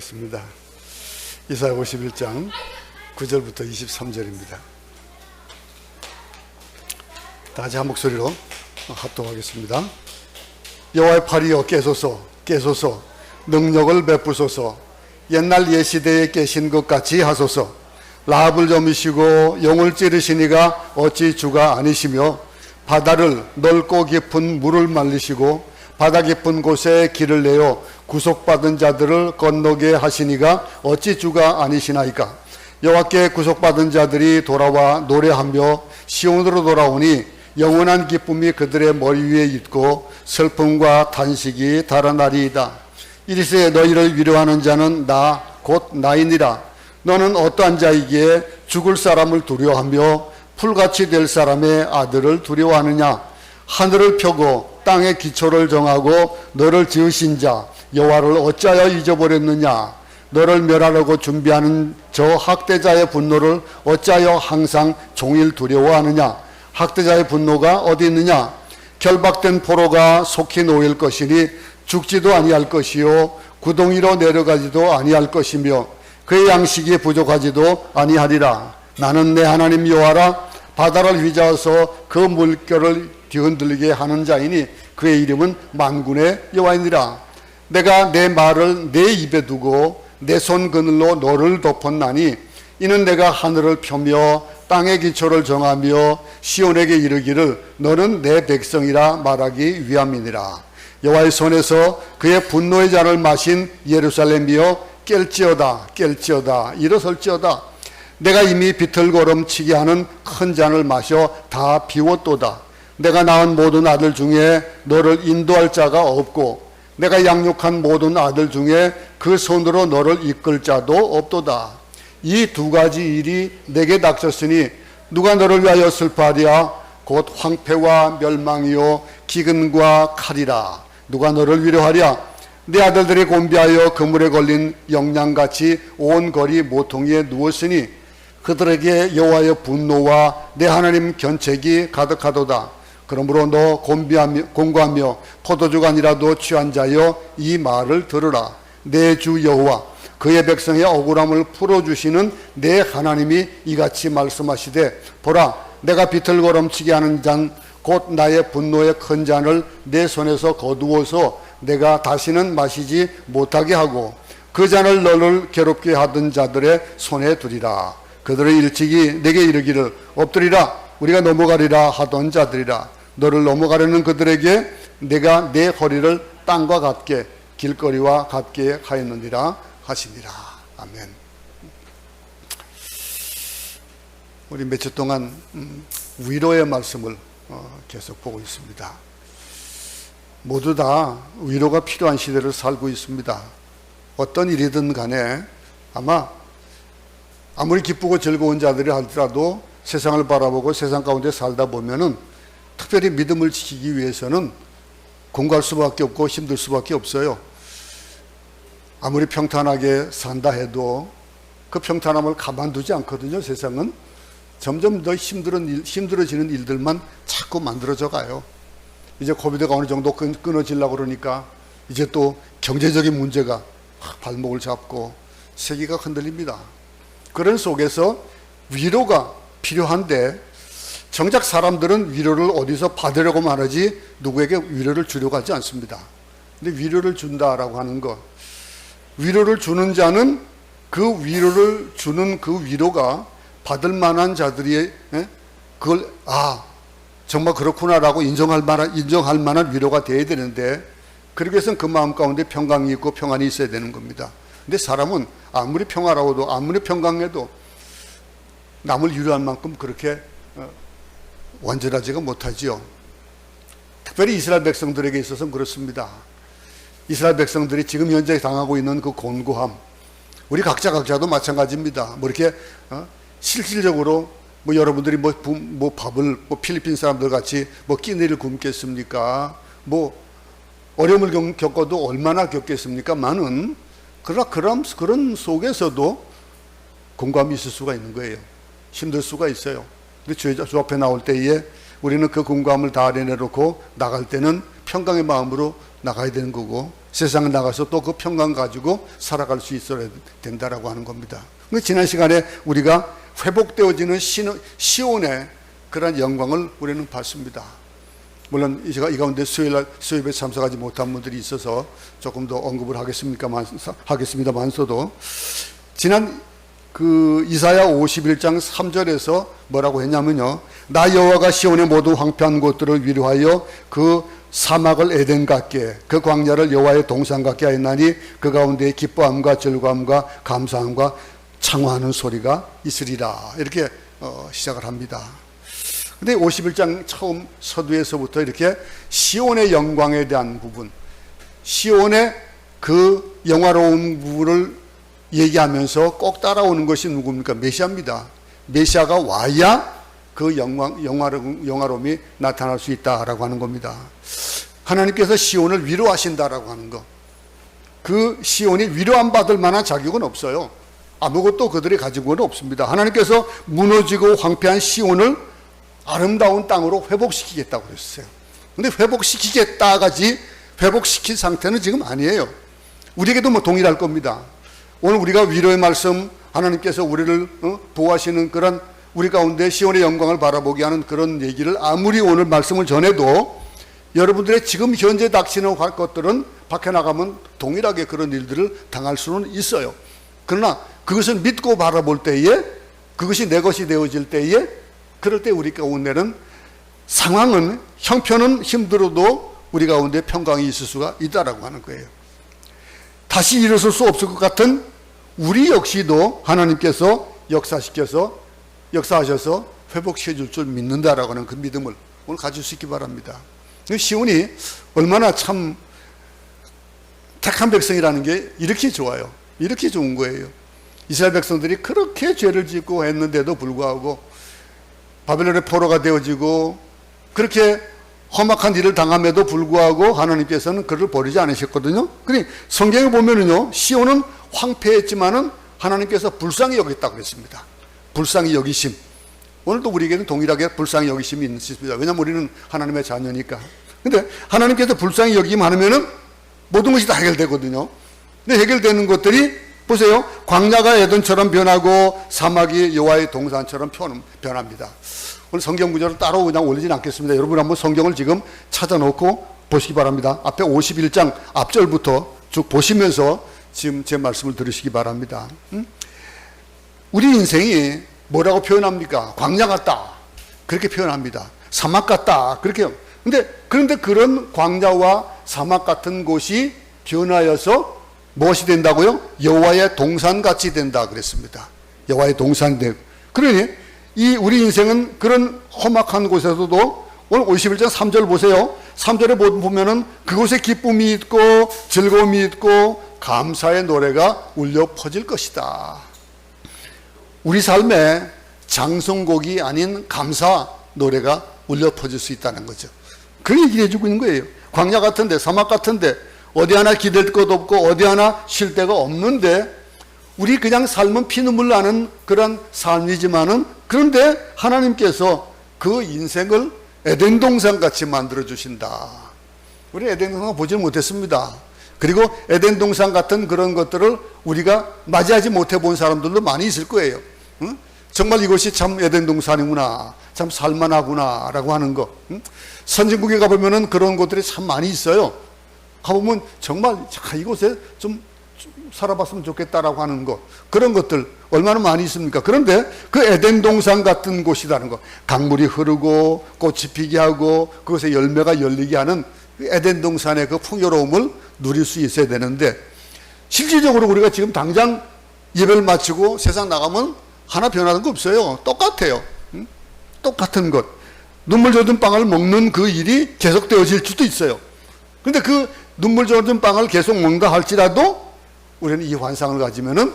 읽겠습니다. 이사야 51장 9절부터 23절입니다. 다시 한 목소리로 합독하겠습니다. 여호와의 팔이여 깨소서 깨소서, 능력을 베푸소서. 옛날 옛시대에 깨신 것 같이 하소서. 라합을 점이시고 용을 찌르시니가 어찌 주가 아니시며, 바다를 넓고 깊은 물을 말리시고 바다 깊은 곳에 길을 내어 구속받은 자들을 건너게 하시니가 어찌 주가 아니시나이까. 여호와께 구속받은 자들이 돌아와 노래하며 시온으로 돌아오니 영원한 기쁨이 그들의 머리 위에 있고 슬픔과 탄식이 달아나리이다. 이리세 너희를 위로하는 자는 나 곧 나이니라. 너는 어떠한 자이기에 죽을 사람을 두려워하며 풀같이 될 사람의 아들을 두려워하느냐. 하늘을 펴고 땅의 기초를 정하고 너를 지으신 자 여호와를 어찌하여 잊어버렸느냐. 너를 멸하려고 준비하는 저 학대자의 분노를 어찌하여 항상 종일 두려워하느냐. 학대자의 분노가 어디 있느냐. 결박된 포로가 속히 놓일 것이니 죽지도 아니할 것이요 구덩이로 내려가지도 아니할 것이며 그의 양식이 부족하지도 아니하리라. 나는 내 하나님 여호와라. 바다를 휘저어서 그 물결을 뒤흔들리게 하는 자이니 그의 이름은 만군의 여호와이니라. 내가 내 말을 내 입에 두고 내 손 그늘로 너를 덮었나니 이는 내가 하늘을 펴며 땅의 기초를 정하며 시온에게 이르기를 너는 내 백성이라 말하기 위함이니라. 여호와의 손에서 그의 분노의 잔을 마신 예루살렘이여 깰지어다 깰지어다 일어설지어다. 내가 이미 비틀거름치게 하는 큰 잔을 마셔 다 비웠도다. 내가 낳은 모든 아들 중에 너를 인도할 자가 없고 내가 양육한 모든 아들 중에 그 손으로 너를 이끌 자도 없도다. 이 두 가지 일이 내게 닥쳤으니 누가 너를 위하여 슬퍼하랴. 곧 황폐와 멸망이요 기근과 칼이라. 누가 너를 위로하랴. 내 아들들이 곤비하여 그물에 걸린 영양같이 온 거리 모퉁이에 누웠으니 그들에게 여호와의 분노와 내 하나님 견책이 가득하도다. 그러므로 너 곤고하며 포도주가 아니라도 취한 자여 이 말을 들으라. 내 주 여호와 그의 백성의 억울함을 풀어주시는 내 하나님이 이같이 말씀하시되 보라 내가 비틀거름치게 하는 잔 곧 나의 분노의 큰 잔을 내 손에서 거두어서 내가 다시는 마시지 못하게 하고 그 잔을 너를 괴롭게 하던 자들의 손에 두리라. 그들의 일찍이 내게 이르기를 엎드리라 우리가 넘어가리라 하던 자들이라. 너를 넘어가려는 그들에게 내가 내 허리를 땅과 같게 길거리와 같게 하였느니라 하시니라. 아멘. 우리 며칠 동안 위로의 말씀을 계속 보고 있습니다. 모두 다 위로가 필요한 시대를 살고 있습니다. 어떤 일이든 간에 아무리 기쁘고 즐거운 자들이 할지라도 세상을 바라보고 세상 가운데 살다 보면은 특별히 믿음을 지키기 위해서는 공갈 수밖에 없고 힘들 수밖에 없어요. 아무리 평탄하게 산다 해도 그 평탄함을 가만두지 않거든요. 세상은 점점 더 힘들어지는 일들만 자꾸 만들어져 가요. 이제 코비드가 어느 정도 끊어지려고 그러니까 이제 또 경제적인 문제가 발목을 잡고 세계가 흔들립니다. 그런 속에서 위로가 필요한데 정작 사람들은 위로를 어디서 받으려고만 하지 누구에게 위로를 주려고 하지 않습니다. 근데 위로를 준다라고 하는 것, 위로를 주는 자는 그 위로를 주는 그 위로가 받을 만한 자들이 그걸 정말 그렇구나라고 인정할 만한 위로가 되어야 되는데 그러기 위해서는 그 마음 가운데 평강이 있고 평안이 있어야 되는 겁니다. 근데 사람은 아무리 평화로워도 아무리 평강해도 남을 위로할 만큼 그렇게 완전하지가 못하지요. 특별히 이스라엘 백성들에게 있어서는 그렇습니다. 이스라엘 백성들이 지금 현재 당하고 있는 그 곤고함, 우리 각자도 마찬가지입니다. 뭐 이렇게 실질적으로 여러분들이 밥을 필리핀 사람들 같이 끼니를 굶겠습니까? 어려움을 겪어도 얼마나 겪겠습니까? 그러나 그런 속에서도 공감이 있을 수가 있는 거예요. 힘들 수가 있어요. 근데 주 앞에 나올 때에 우리는 그 공감을 다 내려놓고 나갈 때는 평강의 마음으로 나가야 되는 거고, 세상에 나가서 또 그 평강 가지고 살아갈 수 있어야 된다라고 하는 겁니다. 근데 지난 시간에 우리가 회복되어지는 시온의 그런 영광을 우리는 봤습니다. 물론 제가 이 가운데 수요일에 참석하지 못한 분들이 있어서 조금 더 언급을 하겠습니다만서도, 지난 그 이사야 51장 3절에서 뭐라고 했냐면요, 나 여호와가 시온의 모든 황폐한 곳들을 위로하여 그 사막을 에덴 같게, 그 광야를 여호와의 동산 같게 하였나니 그 가운데 기뻐함과 즐거움과 감사함과 창화하는 소리가 있으리라. 이렇게 시작을 합니다. 근데 51장 처음 서두에서부터 이렇게 시온의 영광에 대한 부분, 시온의 그 영화로운 부분을 얘기하면서 꼭 따라오는 것이 누굽니까? 메시아입니다. 메시아가 와야 그 영화로움이 나타날 수 있다라고 하는 겁니다. 하나님께서 시온을 위로하신다라고 하는 것, 그 시온이 위로안 받을 만한 자격은 없어요. 아무것도 그들이 가지고는 없습니다. 하나님께서 무너지고 황폐한 시온을 아름다운 땅으로 회복시키겠다고 그랬어요. 근데 회복시키겠다가지 회복시킨 상태는 지금 아니에요. 우리에게도 뭐 동일할 겁니다. 오늘 우리가 위로의 말씀, 하나님께서 우리를 보호하시는 그런 우리 가운데 시온의 영광을 바라보게 하는 그런 얘기를 아무리 오늘 말씀을 전해도 여러분들의 지금 현재 닥치는 것들은 밖에 나가면 동일하게 그런 일들을 당할 수는 있어요. 그러나 그것을 믿고 바라볼 때에, 그것이 내 것이 되어질 때에, 그럴 때 우리 가운데는 상황은, 형편은 힘들어도 우리 가운데 평강이 있을 수가 있다라고 하는 거예요. 다시 일어설 수 없을 것 같은 우리 역시도 하나님께서 역사하셔서 회복시켜 줄 줄 믿는다라고 하는 그 믿음을 오늘 가질 수 있기 바랍니다. 시온이 얼마나 참 택한 백성이라는 게 이렇게 좋아요. 이렇게 좋은 거예요. 이스라엘 백성들이 그렇게 죄를 짓고 했는데도 불구하고, 바벨론의 포로가 되어지고 그렇게 험악한 일을 당함에도 불구하고 하나님께서는 그를 버리지 않으셨거든요. 그러니 성경에 보면은요, 시온은 황폐했지만은 하나님께서 불쌍히 여겼다고 그랬습니다. 불쌍히 여기심. 오늘도 우리에게는 동일하게 불쌍히 여기심이 있습니다. 왜냐하면 우리는 하나님의 자녀니까. 근데 하나님께서 불쌍히 여기기만 하면은 모든 것이 다 해결되거든요. 근데 해결되는 것들이 보세요. 광야가 에덴처럼 변하고 사막이 여호와의 동산처럼 변합니다. 오늘 성경 구절을 따로 그냥 올리진 않겠습니다. 여러분 한번 성경을 지금 찾아놓고 보시기 바랍니다. 앞에 51장 앞절부터 쭉 보시면서 지금 제 말씀을 들으시기 바랍니다. 우리 인생이 뭐라고 표현합니까? 광야 같다, 그렇게 표현합니다. 사막 같다, 그렇게. 그런데 그런 광야와 사막 같은 곳이 변하여서 무엇이 된다고요? 여호와의 동산같이 된다 그랬습니다. 여호와의 동산. 그러니 우리 인생은 그런 험악한 곳에서도 오늘 51장 3절 보세요. 3절에 보면은 그곳에 기쁨이 있고 즐거움이 있고 감사의 노래가 울려 퍼질 것이다. 우리 삶에 장성곡이 아닌 감사 노래가 울려 퍼질 수 있다는 거죠. 그 얘기를 해주고 있는 거예요. 광야 같은데, 사막 같은데, 어디 하나 기댈 것 없고 어디 하나 쉴 데가 없는데, 우리 그냥 삶은 피눈물 나는 그런 삶이지만은, 그런데 하나님께서 그 인생을 에덴 동산 같이 만들어 주신다. 우리 에덴 동산 보지 못했습니다. 그리고 에덴 동산 같은 그런 것들을 우리가 맞이하지 못해 본 사람들도 많이 있을 거예요. 응? 정말 이것이 참 에덴 동산이구나, 참 살만하구나 라고 하는 거. 응? 선진국에 가보면은 그런 것들이 참 많이 있어요. 가보면 정말 이곳에 좀 살아봤으면 좋겠다라고 하는 것, 그런 것들 얼마나 많이 있습니까? 그런데 그 에덴 동산 같은 곳이라는 것, 강물이 흐르고 꽃이 피게 하고 그것에 열매가 열리게 하는 에덴 동산의 그 풍요로움을 누릴 수 있어야 되는데, 실질적으로 우리가 지금 당장 예배를 마치고 세상 나가면 하나 변하는 거 없어요. 똑같아요. 똑같은 것. 눈물 젖은 빵을 먹는 그 일이 계속되어질 수도 있어요. 그런데 그 눈물 젖은 빵을 계속 먹는다 할지라도 우리는 이 환상을 가지면은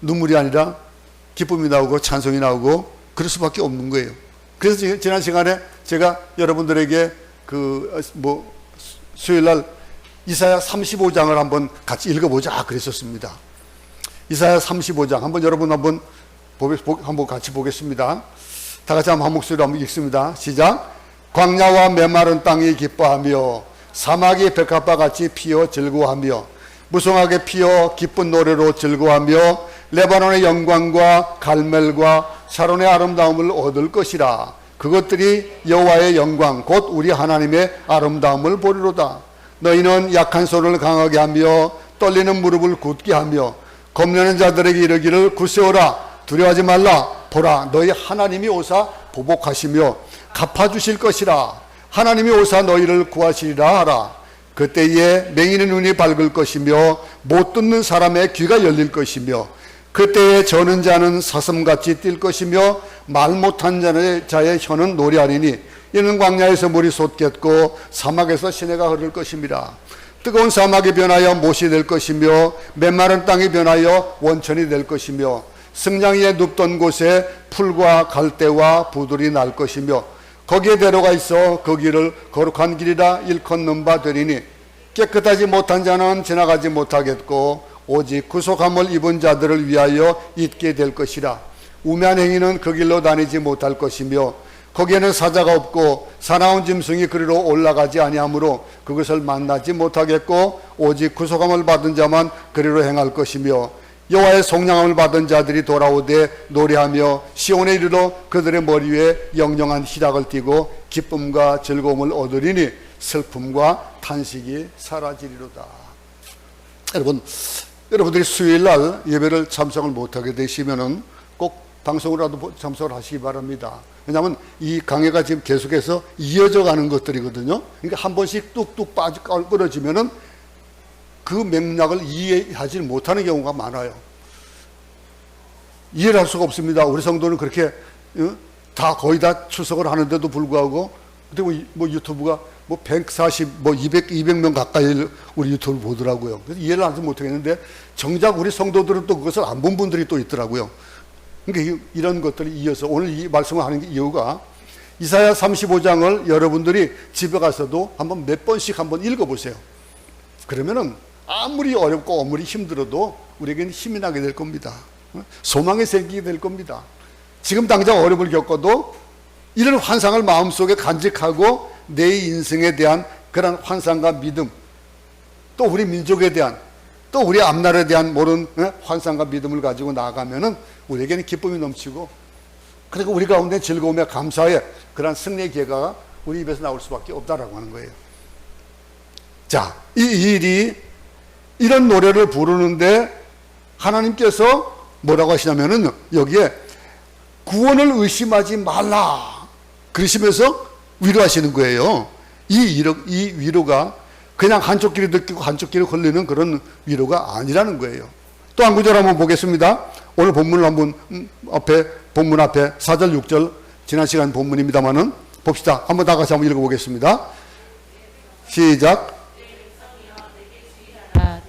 눈물이 아니라 기쁨이 나오고 찬송이 나오고 그럴 수밖에 없는 거예요. 그래서 지난 시간에 제가 여러분들에게 수요일날 이사야 35장을 한번 같이 읽어보자 그랬었습니다. 이사야 35장 한번 여러분 한번 같이 보겠습니다. 다 같이 한번 한 목소리로 한번 읽습니다. 시작. 광야와 메마른 땅이 기뻐하며 사막이 백합과 같이 피어 즐거워하며 무성하게 피어 기쁜 노래로 즐거워하며 레바논의 영광과 갈멜과 샤론의 아름다움을 얻을 것이라. 그것들이 여호와의 영광 곧 우리 하나님의 아름다움을 보리로다. 너희는 약한 손을 강하게 하며 떨리는 무릎을 굳게 하며 겁내는 자들에게 이르기를 굳세어라, 두려워하지 말라. 보라, 너희 하나님이 오사 보복하시며 갚아주실 것이라. 하나님이 오사 너희를 구하시리라 하라. 그때에 맹인의 눈이 밝을 것이며 못 듣는 사람의 귀가 열릴 것이며 그때에 저는 자는 사슴같이 뛸 것이며 말 못한 자의 혀는 노래하리니 이는 광야에서 물이 솟겠고 사막에서 시내가 흐를 것입니다. 뜨거운 사막이 변하여 못이 될 것이며 메마른 땅이 변하여 원천이 될 것이며 승냥이에 눕던 곳에 풀과 갈대와 부들이 날 것이며 거기에 대로가 있어 그 길을 거룩한 길이라 일컫는 바 되리니 깨끗하지 못한 자는 지나가지 못하겠고 오직 구속함을 입은 자들을 위하여 있게 될 것이라. 우매한 행위는 그 길로 다니지 못할 것이며 거기에는 사자가 없고 사나운 짐승이 그리로 올라가지 아니하므로 그것을 만나지 못하겠고 오직 구속함을 받은 자만 그리로 행할 것이며 여호와의 속량함을 받은 자들이 돌아오되 노래하며 시온에 이르러 그들의 머리 위에 영영한 희락을 띠고 기쁨과 즐거움을 얻으리니 슬픔과 탄식이 사라지리로다. 여러분들이 수요일날 예배를 참석을 못하게 되시면은 꼭 방송으로라도 참석을 하시기 바랍니다. 왜냐하면 이 강해가 지금 계속해서 이어져 가는 것들이거든요. 그러니까 한 번씩 뚝뚝 끊어지면은 그 맥락을 이해하지 못하는 경우가 많아요. 이해를 할 수가 없습니다. 우리 성도는 그렇게 다 거의 다 출석을 하는데도 불구하고 그리고 뭐 유튜브가 뭐 140, 뭐 200명 가까이 우리 유튜브를 보더라고요. 그래서 이해를 하지 못하겠는데 정작 우리 성도들은 또 그것을 안 본 분들이 또 있더라고요. 그러니까 이런 것들이 이어서 오늘 이 말씀을 하는 이유가 이사야 35장을 여러분들이 집에 가서도 한번 몇 번씩 한번 읽어보세요. 그러면은 아무리 어렵고 아무리 힘들어도 우리에게는 힘이 나게 될 겁니다. 소망이 생기게 될 겁니다. 지금 당장 어려움을 겪어도 이런 환상을 마음속에 간직하고 내 인생에 대한 그런 환상과 믿음, 또 우리 민족에 대한, 또 우리 앞나라에 대한 모든 환상과 믿음을 가지고 나아가면은 우리에게는 기쁨이 넘치고, 그리고 우리 가운데 즐거움에 감사의 그런 승리의 계가가 우리 입에서 나올 수밖에 없다라고 하는 거예요. 자, 이 일이 이런 노래를 부르는데 하나님께서 뭐라고 하시냐면은 여기에 구원을 의심하지 말라 그러시면서 위로하시는 거예요. 이 위로가 그냥 한쪽 귀로 듣고 한쪽 귀로 걸리는 그런 위로가 아니라는 거예요. 또 한 구절 한번 보겠습니다. 오늘 본문을 한번 본문 앞에 4절 6절 지난 시간 본문입니다만은 봅시다. 한번 다 같이 한번 읽어보겠습니다. 시작.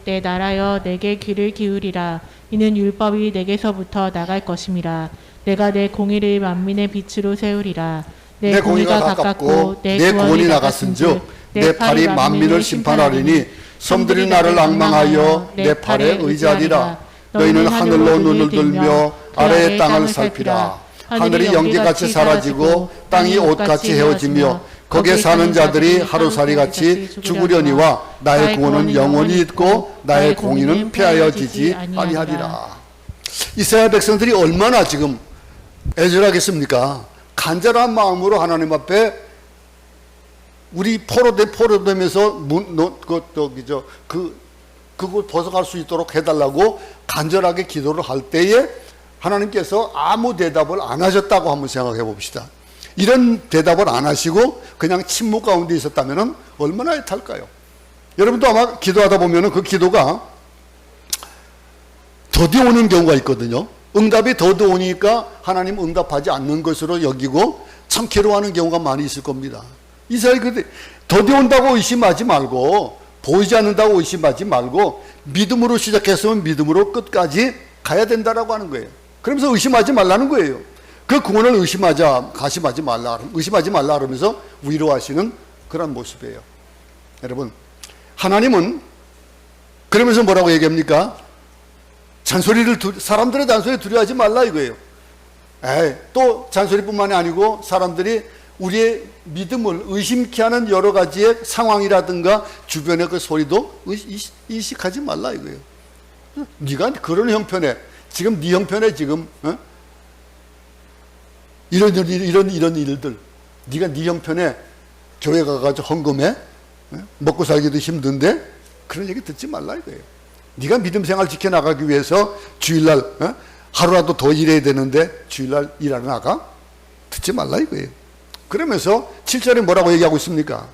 내 나라여 내게 귀를 기울이라. 이는 율법이 내게서부터 나갈 것임이라. 내가 내 공의를 만민의 빛으로 세우리라. 내 공의가 가깝고 내 구원이 나갔은즉 내 팔이 만민을 심판하리니 섬들이 나를 앙망하여 내 팔에 의지하리라. 너희는 하늘로 눈을 들며 아래의 땅을 살피라. 하늘이 연기같이 사라지고 땅이 옷같이 헤어지며 거기에 사는 자들이 하루살이같이 죽으려니와 나의 구원은 영원히 있고 나의 공의는 폐하여지지 아니하리라. 이스라엘 백성들이 얼마나 지금 애절하겠습니까? 간절한 마음으로 하나님 앞에 우리 포로되면서 그걸 벗어갈 수 있도록 해달라고 간절하게 기도를 할 때에 하나님께서 아무 대답을 안 하셨다고 한번 생각해 봅시다. 이런 대답을 안 하시고 그냥 침묵 가운데 있었다면 얼마나 애탈까요? 여러분도 아마 기도하다 보면 그 기도가 더디 오는 경우가 있거든요. 응답이 더디 오니까 하나님 응답하지 않는 것으로 여기고 참 괴로워하는 경우가 많이 있을 겁니다. 이스라엘 그때 더디 온다고 의심하지 말고 보이지 않는다고 의심하지 말고 믿음으로 시작했으면 믿음으로 끝까지 가야 된다라고 하는 거예요. 그러면서 의심하지 말라는 거예요. 그 구원을 의심하지 말라 그러면서 위로하시는 그런 모습이에요. 여러분, 하나님은 그러면서 뭐라고 얘기합니까? 사람들의 잔소리 두려워하지 말라 이거예요. 또 잔소리뿐만이 아니고 사람들이 우리의 믿음을 의심케 하는 여러 가지의 상황이라든가 주변의 그 소리도 의식하지 말라 이거예요. 네가 그런 형편에 지금 네 형편에 지금 이런 일들 네가 네 형편에 교회 가가지고 헌금해 먹고 살기도 힘든데 그런 얘기 듣지 말라 이거예요. 네가 믿음 생활 지켜나가기 위해서 주일날 하루라도 더 일해야 되는데 주일날 일하러 나가? 듣지 말라 이거예요. 그러면서 7절에 뭐라고 얘기하고 있습니까?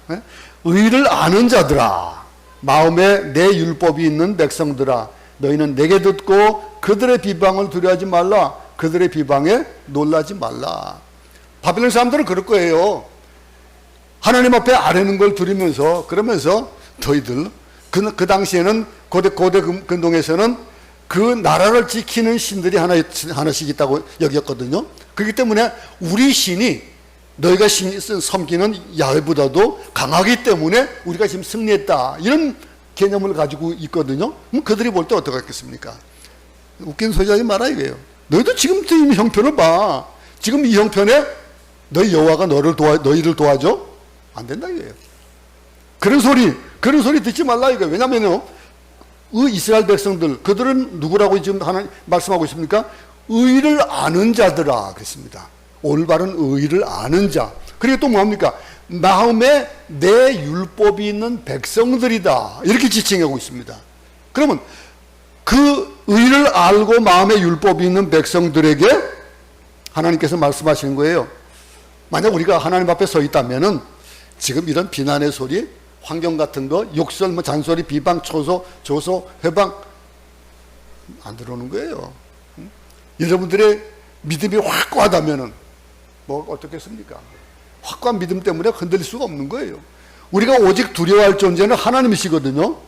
의를 아는 자들아, 마음에 내 율법이 있는 백성들아, 너희는 내게 듣고 그들의 비방을 두려워하지 말라. 그들의 비방에 놀라지 말라. 바벨론 사람들은 그럴 거예요. 하나님 앞에 아뢰는 걸 들으면서 그러면서 너희들 그 당시에는 고대 근동에서는 그 나라를 지키는 신들이 하나씩 있다고 여겼거든요. 그렇기 때문에 우리 신이 너희가 섬기는 야훼보다도 강하기 때문에 우리가 지금 승리했다. 이런 개념을 가지고 있거든요. 그럼 그들이 볼 때 어떡하겠습니까? 웃긴 소리 하지 마라 이거예요. 너희도 지금 이 형편을 봐. 지금 이 형편에 너희 여호와가 너희를 도와줘? 안 된다 이거예요. 그런 소리 듣지 말라 이거예요. 왜냐면요, 이스라엘 백성들, 그들은 누구라고 지금 하나님 말씀하고 있습니까? 의를 아는 자들아 그랬습니다. 올바른 의를 아는 자. 그리고 또 뭡니까? 마음에 내 율법이 있는 백성들이다. 이렇게 지칭하고 있습니다. 그러면 그 의를 알고 마음에 율법이 있는 백성들에게 하나님께서 말씀하시는 거예요. 만약 우리가 하나님 앞에 서 있다면은 지금 이런 비난의 소리, 환경 같은 거, 욕설, 잔소리, 비방, 조소, 회방 안 들어오는 거예요. 여러분들의 믿음이 확고하다면은 뭐 어떻겠습니까? 확고한 믿음 때문에 흔들릴 수가 없는 거예요. 우리가 오직 두려워할 존재는 하나님이시거든요.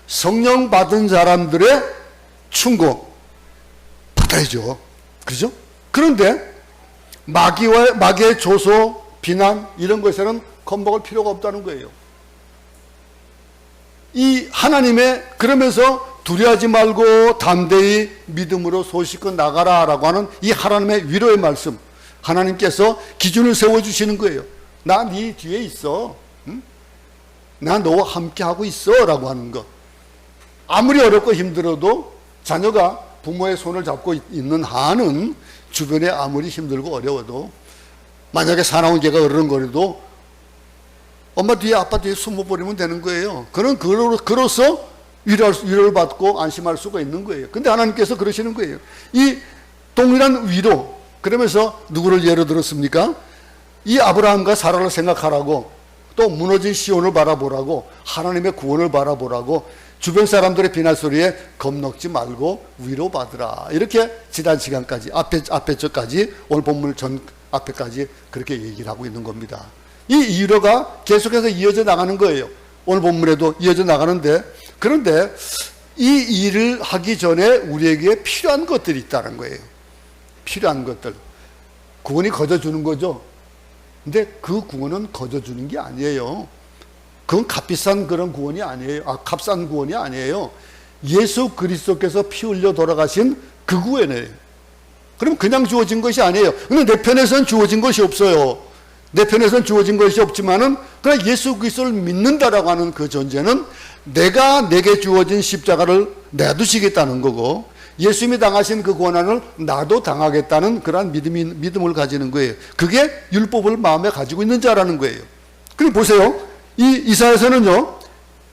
성령 받은 사람들의 충고 받아야죠. 그죠? 그런데 마귀의 조소, 비난 이런 것에는 겁먹을 필요가 없다는 거예요. 이 하나님의 그러면서 두려워하지 말고 담대히 믿음으로 소식껏 나가라라고 하는 이 하나님의 위로의 말씀, 하나님께서 기준을 세워주시는 거예요. 나 네 뒤에 있어. 응? 나 너와 함께 하고 있어 라고 하는 것. 아무리 어렵고 힘들어도 자녀가 부모의 손을 잡고 있는 한은 주변에 아무리 힘들고 어려워도 만약에 사나운 개가 어른거려도 엄마 뒤에 아빠 뒤에 숨어버리면 되는 거예요. 그로서 위로를 받고 안심할 수가 있는 거예요. 근데 하나님께서 그러시는 거예요. 이 동일한 위로, 그러면서 누구를 예로 들었습니까? 이 아브라함과 사라를 생각하라고, 또 무너진 시온을 바라보라고, 하나님의 구원을 바라보라고, 주변 사람들의 비난 소리에 겁먹지 말고 위로받으라. 이렇게 지난 시간까지 앞에 저까지 오늘 본문 전 앞에까지 그렇게 얘기를 하고 있는 겁니다. 이 위로가 계속해서 이어져 나가는 거예요. 오늘 본문에도 이어져 나가는데, 그런데 이 일을 하기 전에 우리에게 필요한 것들이 있다는 거예요. 필요한 것들. 구원이 거저주는 거죠. 근데 그 구원은 거저주는 게 아니에요. 그건 값비싼 그런 구원이 아니에요. 값싼 구원이 아니에요. 예수 그리스도께서 피 흘려 돌아가신 그 구원이에요. 그럼 그냥 주어진 것이 아니에요. 근데 내 편에서는 주어진 것이 없어요. 내 편에서는 주어진 것이 없지만은 그냥 예수 그리스도를 믿는다라고 하는 그 존재는 내가 내게 주어진 십자가를 내두시겠다는 거고, 예수님이 당하신 그 고난을 나도 당하겠다는 그러한 믿음을 가지는 거예요. 그게 율법을 마음에 가지고 있는 자라는 거예요. 그럼 보세요. 이 이사야서는요,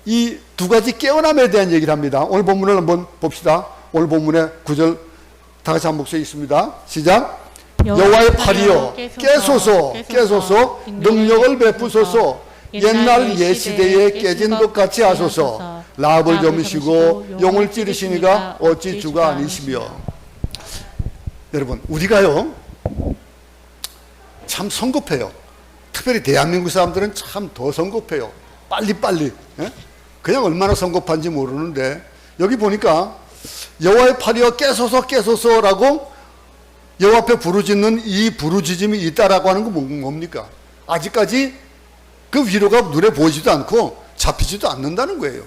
이 두 가지 깨어남에 대한 얘기를 합니다. 오늘 본문을 한번 봅시다. 오늘 본문의 9절 다 같이 한 목소리 있습니다. 시작. 여호와의 팔이여 깨소서 능력을 베푸소서 옛날 옛시대에 깨진 것 같이 하소서. 라합을 저으시고 용을 찌르시니가 어찌 주가 아니시며. 여러분, 우리가요 참 성급해요. 특별히 대한민국 사람들은 참 더 성급해요. 빨리빨리. 그냥 얼마나 성급한지 모르는데, 여기 보니까 여호와의 팔이여 깨소서라고 여호와 앞에 부르짖는 이 부르짖음이 있다라고 하는 건 뭡니까? 아직까지 그 위로가 눈에 보이지도 않고 잡히지도 않는다는 거예요.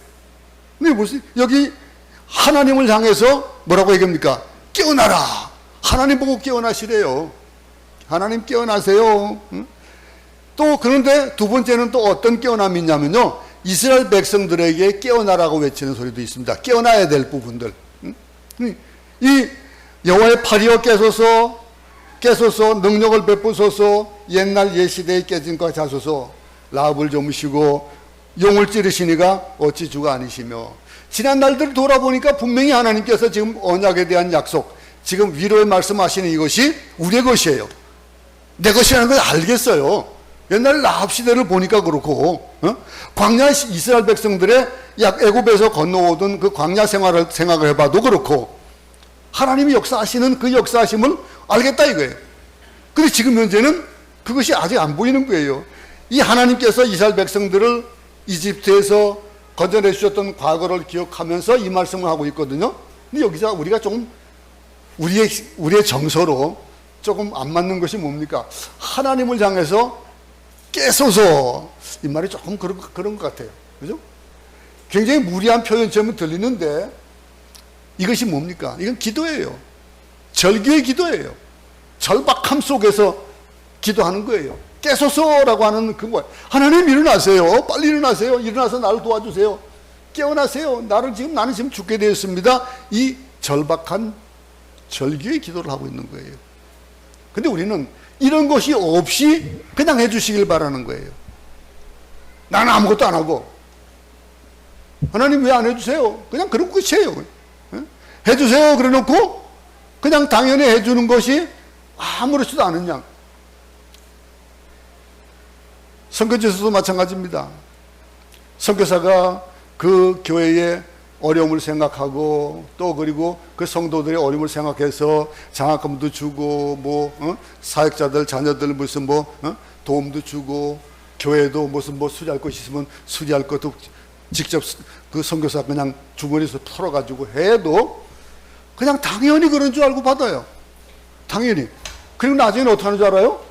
근데 보세요. 여기 하나님을 향해서 뭐라고 얘기합니까? 깨어나라. 하나님 보고 깨어나시래요. 하나님 깨어나세요. 응? 또 그런데 두 번째는 또 어떤 깨어남이 있냐면요, 이스라엘 백성들에게 깨어나라고 외치는 소리도 있습니다. 깨어나야 될 부분들. 이 여호와의 팔이여 깨소서 능력을 베푸소서 옛날 옛시대에 깨진 것 같이 하소서 라합을 저무시고 용을 찌르시니가 어찌 주가 아니시며. 지난 날들을 돌아보니까 분명히 하나님께서 지금 언약에 대한 약속, 지금 위로의 말씀하시는 이것이 우리의 것이에요. 내 것이라는 걸 알겠어요. 옛날 라합 시대를 보니까 그렇고, 광야 이스라엘 백성들의 애굽에서 건너오던 그 광야 생각을 해봐도 그렇고, 하나님이 역사하시는 그 역사하심을 알겠다 이거예요. 근데 지금 현재는 그것이 아직 안 보이는 거예요. 이 하나님께서 이스라엘 백성들을 이집트에서 건져내 주셨던 과거를 기억하면서 이 말씀을 하고 있거든요. 근데 여기서 우리가 조금 우리의 정서로 조금 안 맞는 것이 뭡니까? 하나님을 향해서 깨소서, 이 말이 조금 그런 것 같아요. 그죠? 굉장히 무리한 표현처럼 들리는데 이것이 뭡니까? 이건 기도예요. 절기의 기도예요. 절박함 속에서 기도하는 거예요. 깨소서라고 하는 그 뭐예요? 하나님 일어나세요. 빨리 일어나세요. 일어나서 나를 도와주세요. 깨어나세요. 나는 지금 죽게 되었습니다. 이 절박한 절기의 기도를 하고 있는 거예요. 근데 우리는 이런 것이 없이 그냥 해주시길 바라는 거예요. 나는 아무것도 안 하고, 하나님 왜 안 해주세요? 그냥 그런 끝이에요. 해주세요 그래 놓고 그냥 당연히 해주는 것이 아무렇지도 않은 양. 선교지에서도 마찬가지입니다. 선교사가 그 교회의 어려움을 생각하고 또 그리고 그 성도들의 어려움을 생각해서 장학금도 주고 사역자들 자녀들 무슨 도움도 주고, 교회도 무슨 수리할 것이 있으면 수리할 것도 직접 그 선교사 그냥 주머니에서 털어가지고 해도 그냥 당연히 그런 줄 알고 받아요. 당연히. 그리고 나중에는 어떻게 하는 줄 알아요?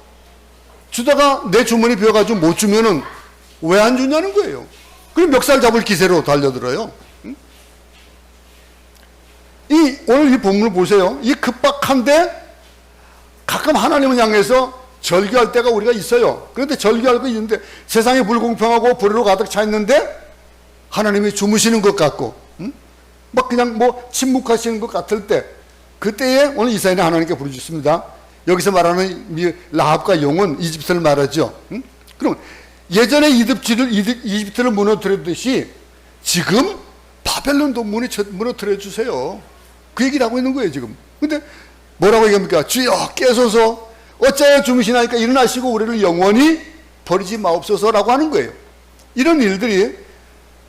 주다가 내 주머니 비워가지고 못 주면은 왜 안 주냐는 거예요. 그럼 멱살 잡을 기세로 달려들어요. 오늘 이 본문을 보세요. 이 급박한데 가끔 하나님을 향해서 절규할 때가 우리가 있어요. 그런데 절규할 거 있는데 세상이 불공평하고 불의로 가득 차 있는데 하나님이 주무시는 것 같고, 막 그냥 침묵하시는 것 같을 때, 그때에 오늘 이사야는 하나님께 부르짖습니다. 여기서 말하는 라합과 용은 이집트를 말하죠. 그럼 예전에 이집트를 무너뜨렸듯이 지금 바벨론도 무너뜨려 주세요. 그 얘기를 하고 있는 거예요 지금. 근데 뭐라고 얘기합니까? 주여 깨소서 어찌하여 주무시나이까 일어나시고 우리를 영원히 버리지 마옵소서라고 하는 거예요. 이런 일들이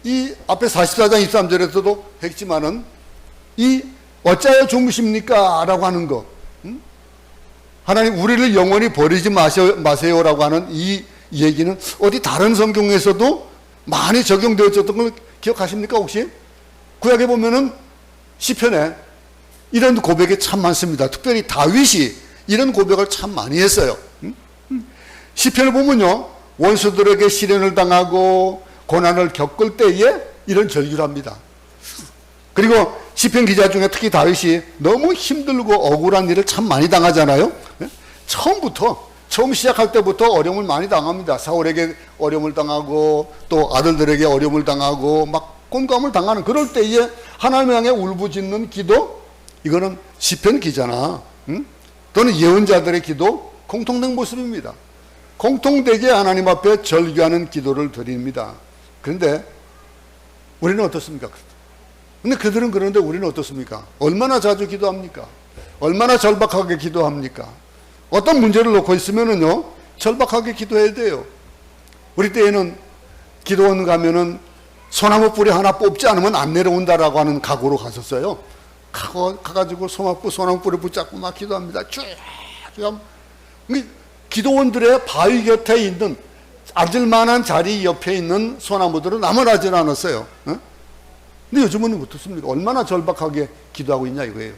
이 앞에 44장 23절에서도 했지만은 이 어찌하여 주무십니까? 라고 하는 거, 하나님 우리를 영원히 버리지 마세요라고 하는 이 얘기는 어디 다른 성경에서도 많이 적용되어졌던 걸 기억하십니까 혹시? 구약에 보면은 시편에 이런 고백이 참 많습니다. 특별히 다윗이 이런 고백을 참 많이 했어요. 시편을 보면요, 원수들에게 시련을 당하고 고난을 겪을 때에 이런 절규를 합니다. 그리고 시편 기자 중에 특히 다윗이 너무 힘들고 억울한 일을 참 많이 당하잖아요. 처음 시작할 때부터 어려움을 많이 당합니다. 사울에게 어려움을 당하고 또 아들들에게 어려움을 당하고 막 곤감을 당하는 그럴 때에 하나님 향해 울부짖는 기도, 이거는 시편 기자나 또는 예언자들의 기도 공통된 모습입니다. 공통되게 하나님 앞에 절규하는 기도를 드립니다. 그런데 우리는 어떻습니까? 근데 그들은 그런데 우리는 어떻습니까? 얼마나 자주 기도합니까? 얼마나 절박하게 기도합니까? 어떤 문제를 놓고 있으면은요, 절박하게 기도해야 돼요. 우리 때에는 기도원 가면은 소나무 뿌리 하나 뽑지 않으면 안 내려온다라고 하는 각오로 갔었어요. 가가지고 소나무 뿌리 붙잡고 막 기도합니다. 쭉. 기도원들의 바위 곁에 있는 앉을 만한 자리 옆에 있는 소나무들은 아무 나질 않았어요. 근데 요즘은 어떻습니까? 얼마나 절박하게 기도하고 있냐 이거예요.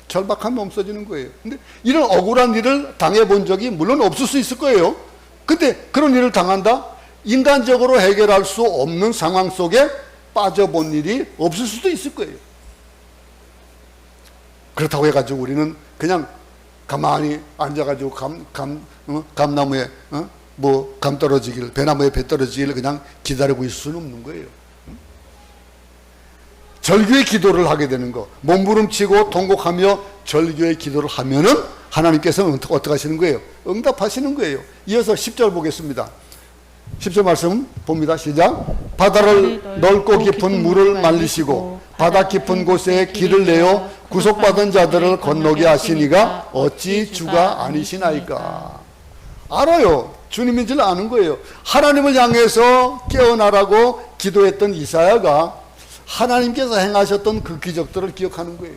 절박함이 없어지는 거예요. 근데 이런 억울한 일을 당해본 적이 물론 없을 수 있을 거예요. 근데 그런 일을 당한다? 인간적으로 해결할 수 없는 상황 속에 빠져본 일이 없을 수도 있을 거예요. 그렇다고 해가지고 우리는 그냥 가만히 앉아가지고 감나무에 뭐 감 떨어지길, 배나무에 배 떨어지기를 그냥 기다리고 있을 수는 없는 거예요. 절규의 기도를 하게 되는 거, 몸부림치고 통곡하며 절규의 기도를 하면은 하나님께서는 어떻게 하시는 거예요? 응답하시는 거예요. 이어서 10절 보겠습니다. 10절 말씀 봅니다. 시작. 바다를 넓고 깊은 물을 말리시고 바다 깊은 곳에 길을 내어 구속받은 자들을 건너게 하시니가 어찌 주가 아니시나이까. 알아요. 주님인 줄 아는 거예요. 하나님을 향해서 깨어나라고 기도했던 이사야가 하나님께서 행하셨던 그 기적들을 기억하는 거예요.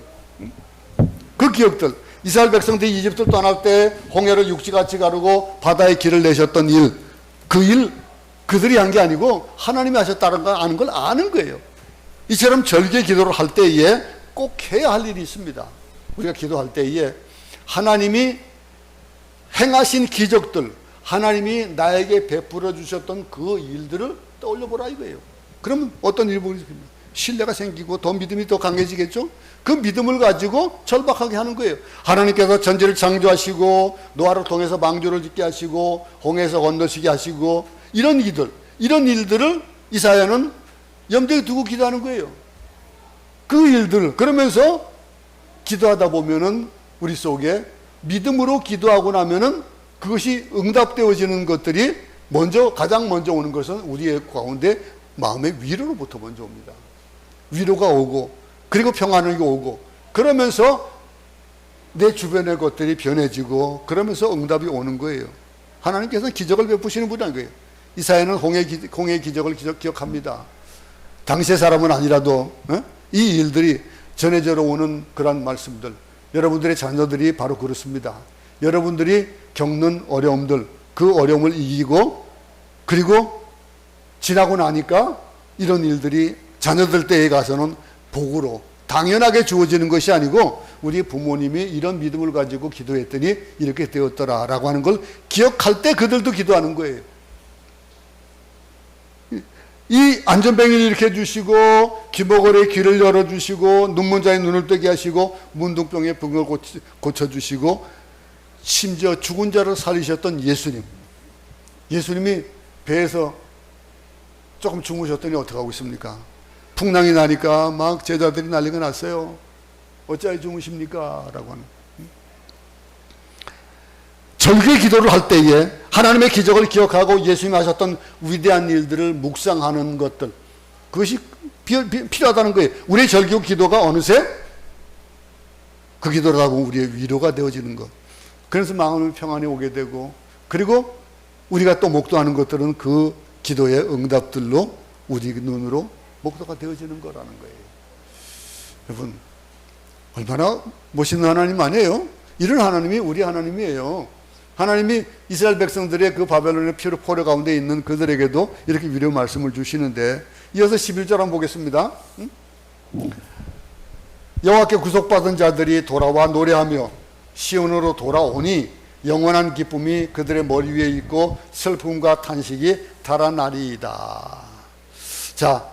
그 기억들, 이스라엘 백성들이 이집트를 떠날 때 홍해를 육지같이 가르고 바다에 길을 내셨던 일, 그 일 그들이 한 게 아니고 하나님이 하셨다는 걸 아는 걸 아는 거예요. 이처럼 절기의 기도를 할 때에 꼭 해야 할 일이 있습니다. 우리가 기도할 때에 하나님이 행하신 기적들, 하나님이 나에게 베풀어 주셨던 그 일들을 떠올려 보라 이거예요. 그러면 어떤 일이 보이겠습니까? 신뢰가 생기고 더 믿음이 더 강해지겠죠? 그 믿음을 가지고 절박하게 하는 거예요. 하나님께서 전지를 창조하시고 노아를 통해서 망조를 짓게 하시고 홍해에서 건너시게 하시고 이런 일들을 이사야는 염두에 두고 기도하는 거예요. 그 일들, 그러면서 기도하다 보면은 우리 속에 믿음으로 기도하고 나면은 그것이 응답되어지는 것들이 가장 먼저 오는 것은 우리의 가운데 마음의 위로로부터 먼저 옵니다. 위로가 오고, 그리고 평안이 오고, 그러면서 내 주변의 것들이 변해지고, 그러면서 응답이 오는 거예요. 하나님께서는 기적을 베푸시는 분이란 거예요. 이사야는 홍해의 기적을 기억합니다. 당시의 사람은 아니라도 이 일들이 전해져 오는 그런 말씀들, 여러분들의 자녀들이 바로 그렇습니다. 여러분들이 겪는 어려움들, 그 어려움을 이기고 그리고 지나고 나니까 이런 일들이 자녀들 때에 가서는 복으로 당연하게 주어지는 것이 아니고 우리 부모님이 이런 믿음을 가지고 기도했더니 이렇게 되었더라라고 하는 걸 기억할 때 그들도 기도하는 거예요. 이 안전뱅이를 일으켜 주시고 기복을의 길을 열어주시고 눈먼 자의 눈을 뜨게 하시고 문둥병의 병을 고쳐주시고 심지어 죽은 자를 살리셨던 예수님이 배에서 조금 주무셨더니 어떻게 하고 있습니까? 풍랑이 나니까 막 제자들이 난리가 났어요. 어찌하여 주무십니까? 라고 하는. 절기의 기도를 할 때에 하나님의 기적을 기억하고 예수님이 하셨던 위대한 일들을 묵상하는 것들, 그것이 필요하다는 거예요. 우리의 절기 기도가 어느새 그 기도를 하고 우리의 위로가 되어지는 것. 그래서 마음의 평안이 오게 되고, 그리고 우리가 또 목도하는 것들은 그 기도의 응답들로 우리 눈으로 목도가 되어지는 거라는 거예요. 여러분, 얼마나 멋있는 하나님 아니에요? 이런 하나님이 우리 하나님이에요. 하나님이 이스라엘 백성들의 그 바벨론의 포로 가운데 있는 그들에게도 이렇게 위로 말씀을 주시는데, 이어서 11절 한번 보겠습니다. 여호와께 구속받은 자들이 돌아와 노래하며 시온으로 돌아오니 영원한 기쁨이 그들의 머리 위에 있고 슬픔과 탄식이 달아나리이다. 자,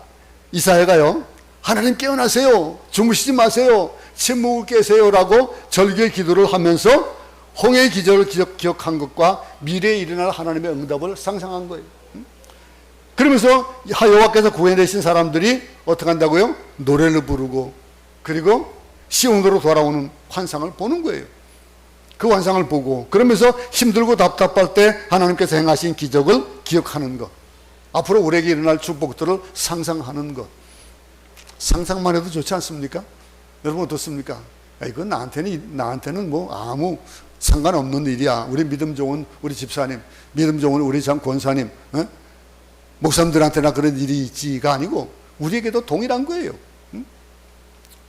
이사야가요, 하나님 깨어나세요, 주무시지 마세요, 침묵을 깨세요라고 절기의 기도를 하면서 홍해의 기적을 기억한 것과 미래에 일어날 하나님의 응답을 상상한 거예요. 그러면서 여호와께서 구해내신 사람들이 어떻게 한다고요? 노래를 부르고 그리고 시온으로 돌아오는 환상을 보는 거예요. 그 환상을 보고 그러면서 힘들고 답답할 때 하나님께서 행하신 기적을 기억하는 것, 앞으로 우리에게 일어날 축복들을 상상하는 것. 상상만 해도 좋지 않습니까? 여러분 어떻습니까? 이건 나한테는 뭐 아무 상관없는 일이야. 우리 믿음 좋은 우리 집사님, 믿음 좋은 우리 장 권사님, 목사님들한테나 그런 일이 있지가 아니고 우리에게도 동일한 거예요.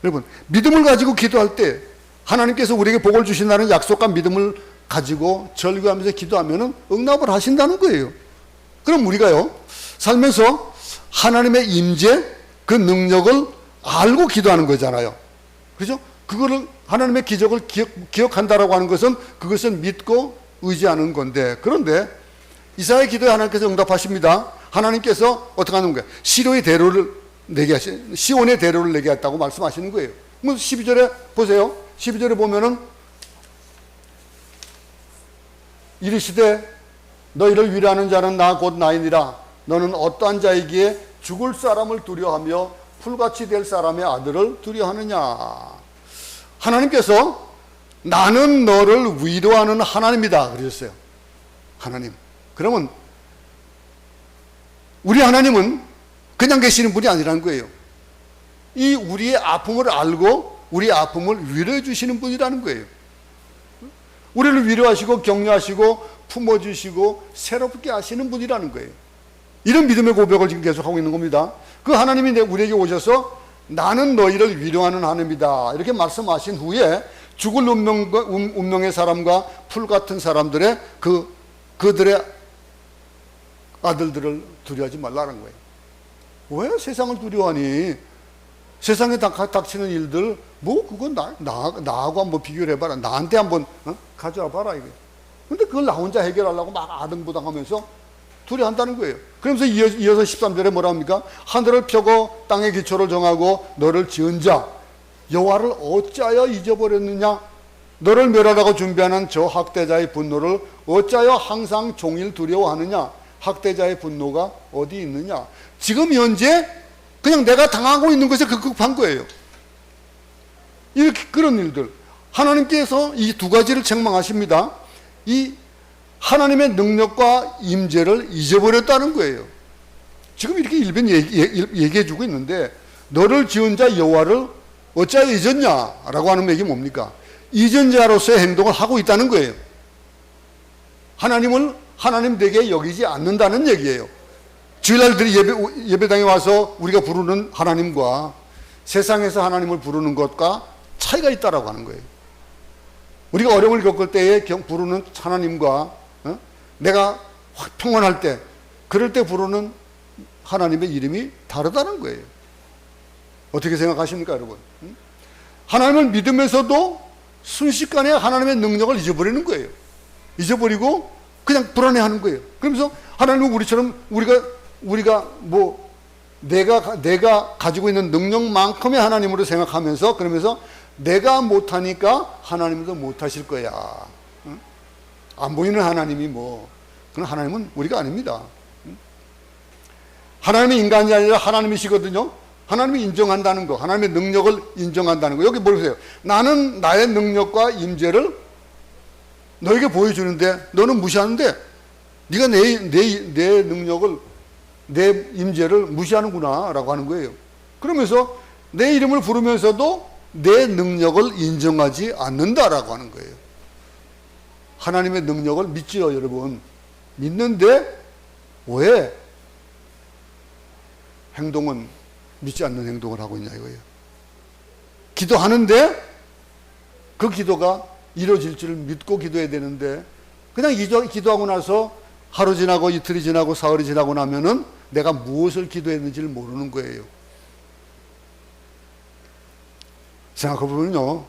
여러분, 믿음을 가지고 기도할 때 하나님께서 우리에게 복을 주신다는 약속과 믿음을 가지고 절규하면서 기도하면 응답을 하신다는 거예요. 그럼 우리가요, 살면서 하나님의 임재, 그 능력을 알고 기도하는 거잖아요. 그렇죠? 그거를 하나님의 기적을 기억한다라고 하는 것은 그것을 믿고 의지하는 건데, 그런데 이사야의 기도에 하나님께서 응답하십니다. 하나님께서 어떻게 하는 거예요? 시온의 대로를 내게 했다고 말씀하시는 거예요. 12절에 보세요. 12절에 보면은 이르시되 너희를 위로하는 자는 나 곧 나이니라. 너는 어떠한 자이기에 죽을 사람을 두려워하며 풀같이 될 사람의 아들을 두려워하느냐. 하나님께서 나는 너를 위로하는 하나님이다 그러셨어요. 하나님. 그러면 우리 하나님은 그냥 계시는 분이 아니라는 거예요. 이 우리의 아픔을 알고 우리의 아픔을 위로해 주시는 분이라는 거예요. 우리를 위로하시고 격려하시고 품어주시고 새롭게 하시는 분이라는 거예요. 이런 믿음의 고백을 지금 계속하고 있는 겁니다. 그 하나님이 우리에게 오셔서 나는 너희를 위로하는 하나님이다 이렇게 말씀하신 후에 죽을 운명의 사람과 풀 같은 사람들의 그들의 아들들을 두려워하지 말라는 거예요. 왜 세상을 두려워하니? 세상에 닥치는 일들 뭐 그건 나하고 한번 비교를 해봐라. 나한테 한번 가져와 봐라 이게. 근데 그걸 나 혼자 해결하려고 막 아등부당하면서 두려워한다는 거예요. 그러면서 이어서 13절에 뭐라 합니까? 하늘을 펴고 땅의 기초를 정하고 너를 지은 자 여호와를 어찌하여 잊어버렸느냐? 너를 멸하라고 준비하는 저 학대자의 분노를 어찌하여 항상 종일 두려워하느냐? 학대자의 분노가 어디 있느냐? 지금 현재 그냥 내가 당하고 있는 것에 급급한 거예요. 이렇게 그런 일들. 하나님께서 이 두 가지를 책망하십니다. 이 하나님의 능력과 임재를 잊어버렸다는 거예요. 지금 이렇게 일변 얘기해 주고 있는데 너를 지은 자 여호와를 어찌하여 잊었냐라고 하는 얘기 뭡니까? 잊은 자로서의 행동을 하고 있다는 거예요. 하나님을 하나님 되게 여기지 않는다는 얘기예요. 주일날들이 예배당에 와서 우리가 부르는 하나님과 세상에서 하나님을 부르는 것과 차이가 있다라고 하는 거예요. 우리가 어려움을 겪을 때에 부르는 하나님과 내가 평안할 때 그럴 때 부르는 하나님의 이름이 다르다는 거예요. 어떻게 생각하십니까 여러분? 하나님을 믿으면서도 순식간에 하나님의 능력을 잊어버리는 거예요. 잊어버리고 그냥 불안해하는 거예요. 그러면서 하나님은 우리처럼 우리가 뭐 내가 가지고 있는 능력만큼의 하나님으로 생각하면서 그러면서 내가 못하니까 하나님도 못하실 거야. 안 보이는 하나님이 뭐 그런 하나님은 우리가 아닙니다. 하나님이 인간이 아니라 하나님이시거든요. 하나님이 인정한다는 거, 하나님의 능력을 인정한다는 거. 여기 보세요. 나는 나의 능력과 임재를 너에게 보여주는데 너는 무시하는데 네가 내 능력을 내 임재를 무시하는구나 라고 하는 거예요. 그러면서 내 이름을 부르면서도 내 능력을 인정하지 않는다라고 하는 거예요. 하나님의 능력을 믿지요 여러분. 믿는데 왜 행동은 믿지 않는 행동을 하고 있냐 이거예요. 기도하는데 그 기도가 이루어질 줄 믿고 기도해야 되는데 그냥 기도하고 나서 하루 지나고 이틀이 지나고 사흘이 지나고 나면은 내가 무엇을 기도했는지를 모르는 거예요. 생각해보면요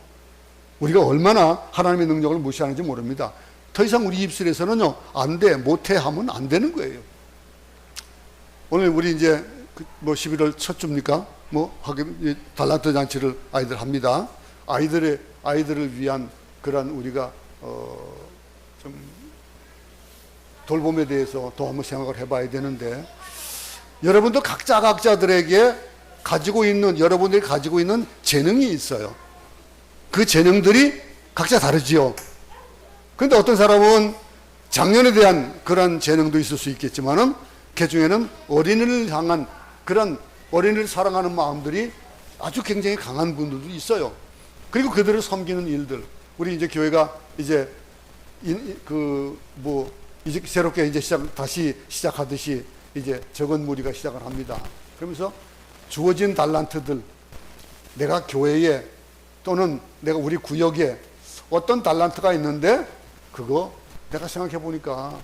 우리가 얼마나 하나님의 능력을 무시하는지 모릅니다. 더 이상 우리 입술에서는요 안 돼, 못해 하면 안 되는 거예요. 오늘 우리 이제 뭐 11월 첫 주입니까? 뭐 하긴 달란트 잔치를 아이들 합니다. 아이들을 위한 그런 우리가 좀 돌봄에 대해서 더 한번 생각을 해봐야 되는데 여러분도 각자들에게 여러분들이 가지고 있는 재능이 있어요. 그 재능들이 각자 다르지요. 그런데 어떤 사람은 장년에 대한 그런 재능도 있을 수 있겠지만은 그 중에는 어린이를 향한 그런 어린이를 사랑하는 마음들이 아주 굉장히 강한 분들도 있어요. 그리고 그들을 섬기는 일들. 우리 이제 교회가 이제 이제 새롭게 이제 다시 시작하듯이 이제 적은 무리가 시작을 합니다. 그러면서 주어진 달란트들, 내가 교회에 또는 내가 우리 구역에 어떤 달란트가 있는데 그거 내가 생각해 보니까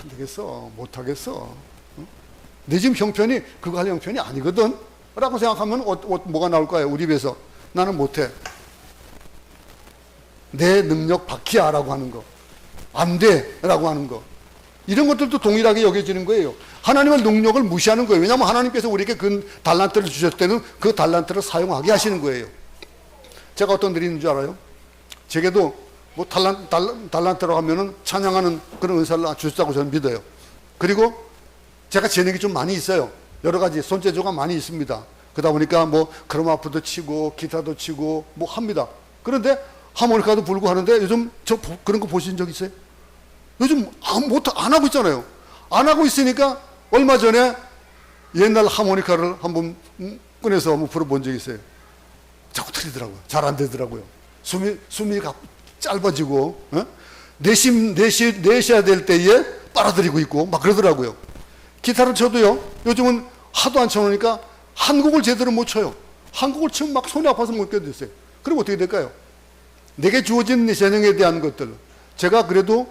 안 되겠어, 못 하겠어. 내 지금 형편이 그거 할 형편이 아니거든. 라고 생각하면 뭐가 나올까요? 우리 입에서 나는 못해. 내 능력 밖이야 라고 하는 거, 안 돼 라고 하는 거, 이런 것들도 동일하게 여겨지는 거예요. 하나님의 능력을 무시하는 거예요. 왜냐하면 하나님께서 우리에게 그 달란트를 주셨을 때는 그 달란트를 사용하게 하시는 거예요. 제가 어떤 일이 있는 줄 알아요? 제게도 뭐 달란트라고 하면은 찬양하는 그런 은사를 주셨다고 저는 믿어요. 그리고 제가 재능이 좀 많이 있어요. 여러 가지 손재주가 많이 있습니다. 그러다 보니까 뭐 크로마프도 치고 기타도 치고 뭐 합니다. 그런데 하모니카도 불고 하는데 요즘 저 그런 거 보신 적 있어요? 요즘 안 하고 있잖아요. 안 하고 있으니까 얼마 전에 옛날 하모니카를 한번 꺼내서 한번 불어본 적이 있어요. 자꾸 틀리더라고요. 잘 안 되더라고요. 숨이 짧아지고, 내쉬어야 될 때에 빨아들이고 있고, 막 그러더라고요. 기타를 쳐도요, 요즘은 하도 안 쳐놓으니까 한 곡을 제대로 못 쳐요. 한 곡을 치면 막 손이 아파서 못 견뎠어요. 그럼 어떻게 될까요? 내게 주어진 재능에 대한 것들. 제가 그래도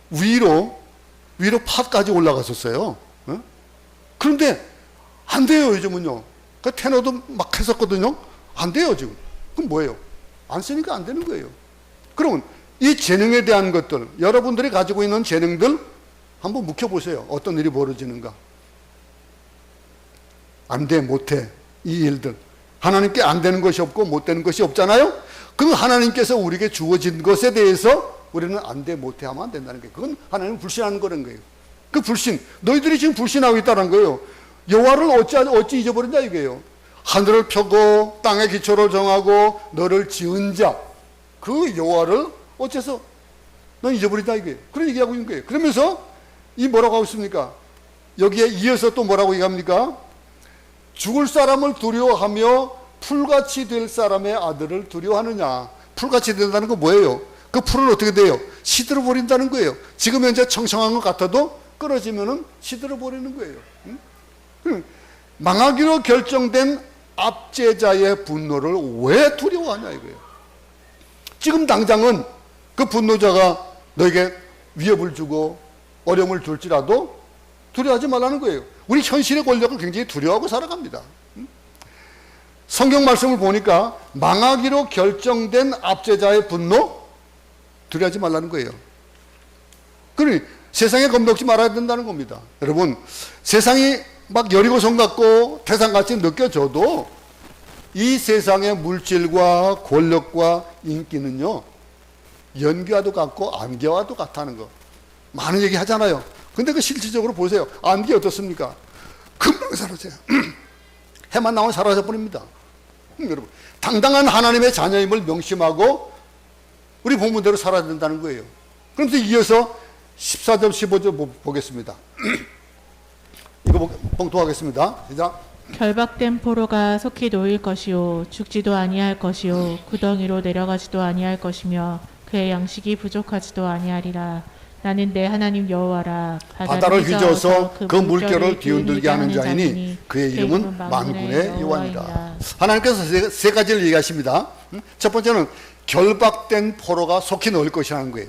위로 팟까지 올라갔었어요. 그런데 안 돼요, 요즘은요. 그 테너도 막 했었거든요. 안 돼요, 지금. 그럼 뭐예요? 안 쓰니까 안 되는 거예요. 그러면 이 재능에 대한 것들, 여러분들이 가지고 있는 재능들 한번 묵혀보세요. 어떤 일이 벌어지는가. 안 돼, 못해. 이 일들. 하나님께 안 되는 것이 없고 못 되는 것이 없잖아요? 그 하나님께서 우리에게 주어진 것에 대해서 우리는 안 돼, 못해 하면 안 된다는 거예요. 그건 하나님을 불신하는 거라는 거예요. 그 불신, 너희들이 지금 불신하고 있다는 거예요. 여호와를 어찌 잊어버린다 이거예요. 하늘을 펴고 땅의 기초를 정하고 너를 지은 자, 그 여호와를 어째서 넌 잊어버린다 이거예요. 그런 얘기하고 있는 거예요. 그러면서 이 뭐라고 하고 있습니까? 여기에 이어서 또 뭐라고 얘기합니까? 죽을 사람을 두려워하며 풀같이 될 사람의 아들을 두려워하느냐. 풀같이 된다는 건 뭐예요? 그 풀은 어떻게 돼요? 시들어 버린다는 거예요. 지금 현재 청청한 것 같아도 끊어지면은 시들어 버리는 거예요. 망하기로 결정된 압제자의 분노를 왜 두려워하냐 이거예요. 지금 당장은 그 분노자가 너에게 위협을 주고 어려움을 줄지라도 두려워하지 말라는 거예요. 우리 현실의 권력을 굉장히 두려워하고 살아갑니다. 성경 말씀을 보니까 망하기로 결정된 압제자의 분노 두려워하지 말라는 거예요. 그러니 세상에 겁먹지 말아야 된다는 겁니다. 여러분, 세상이 막 여리고성 같고 태산같이 느껴져도 이 세상의 물질과 권력과 인기는요, 연기와도 같고 안개와도 같다는 거 많은 얘기 하잖아요. 근데 그 실질적으로 보세요. 안개 어떻습니까? 금방 사라져요. 해만 나오면 사라져 버립니다. 여러분, 당당한 하나님의 자녀임을 명심하고 우리 본문대로 살아야 된다는 거예요. 그러면서 이어서 14절 15절 보겠습니다. 이거 봉독하겠습니다. 시작. 결박된 포로가 속히 놓일 것이요 죽지도 아니할 것이요 구덩이로 내려가지도 아니할 것이며 그의 양식이 부족하지도 아니하리라. 나는 내 하나님 여호와라. 바다를 휘저어서 그 물결을 뒤흔들게 하는 자이니 그의 이름은 만군의 여호와니라. 하나님께서 세 가지를 얘기하십니다. 첫 번째는 결박된 포로가 속히 놓일 것이라는 거예요.